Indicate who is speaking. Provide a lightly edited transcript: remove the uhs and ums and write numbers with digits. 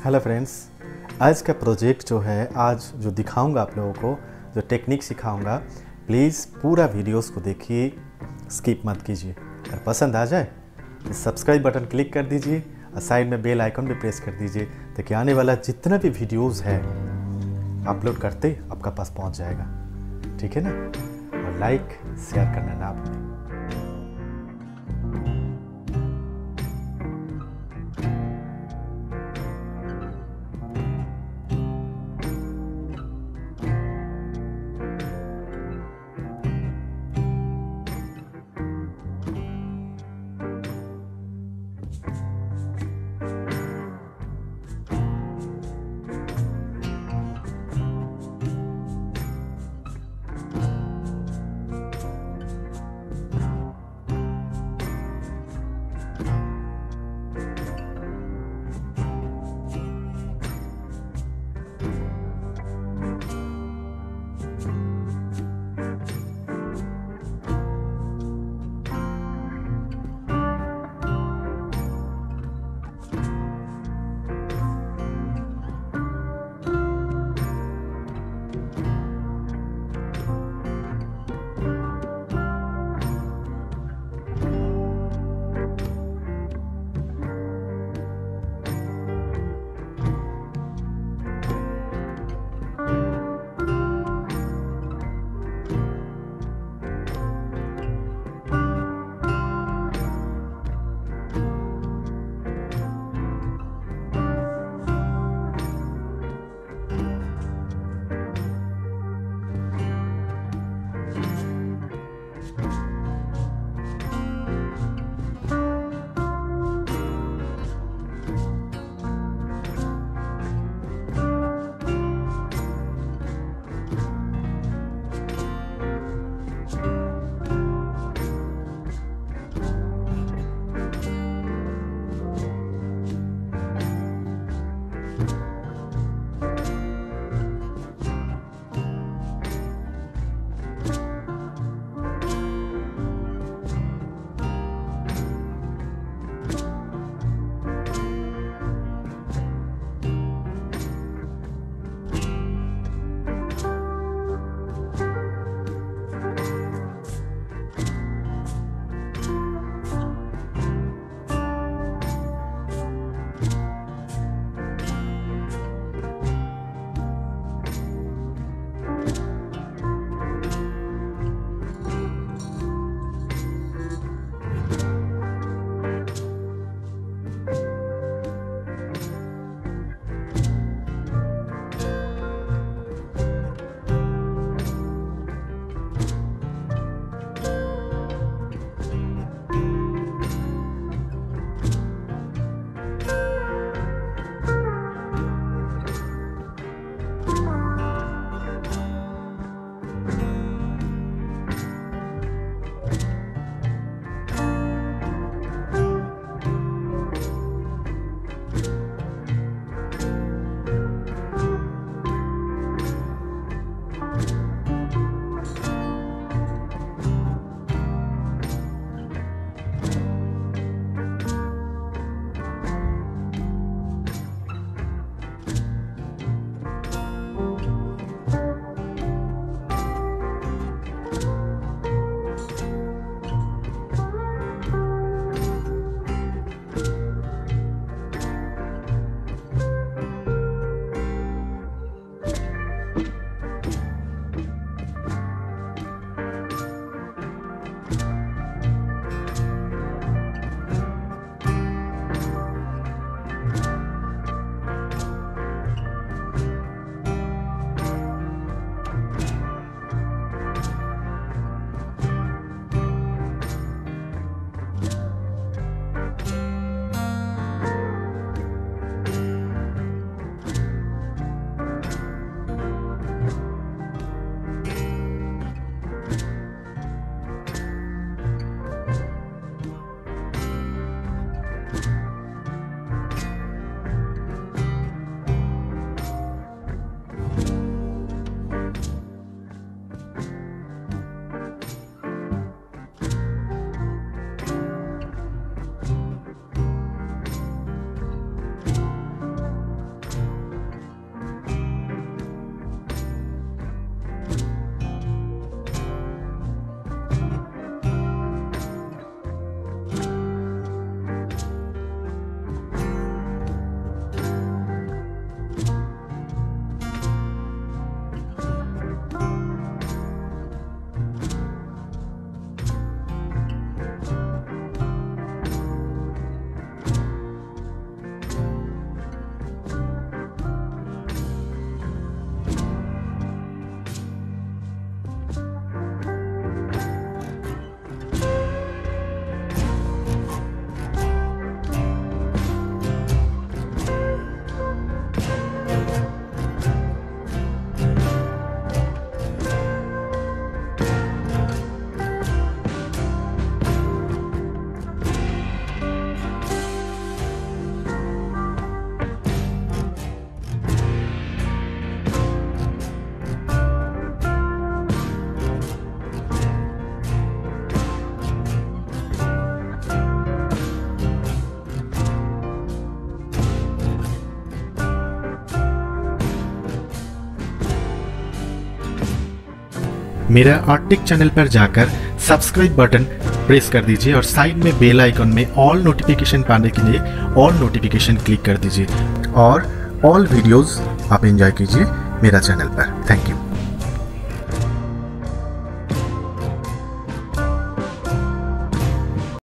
Speaker 1: Hello friends, आज का project जो है, आज जो दिखाऊंगा आप लोगों को, जो टेक्निक सिखाऊंगा, प्लीज़ पूरा वीडियोस को देखिए, स्किप मत कीजिए। अगर पसंद आ जाए तो सब्सक्राइब बटन क्लिक कर दीजिए और साइड में बेल आइकन भी प्रेस कर दीजिए, ताकि आने वाला जितना भी वीडियोस है अपलोड करते आपका पास पहुंच जाएगा। ठीक है ना? और लाइक शेयर करना ना भूलें। मेरा आर्टिक चैनल पर जाकर सब्सक्राइब बटन प्रेस कर दीजिए और साइड में बेल आइकन में ऑल नोटिफिकेशन पाने के लिए ऑल नोटिफिकेशन क्लिक कर दीजिए और ऑल वीडियोस आप एंजॉय कीजिए मेरा चैनल पर। Thank you.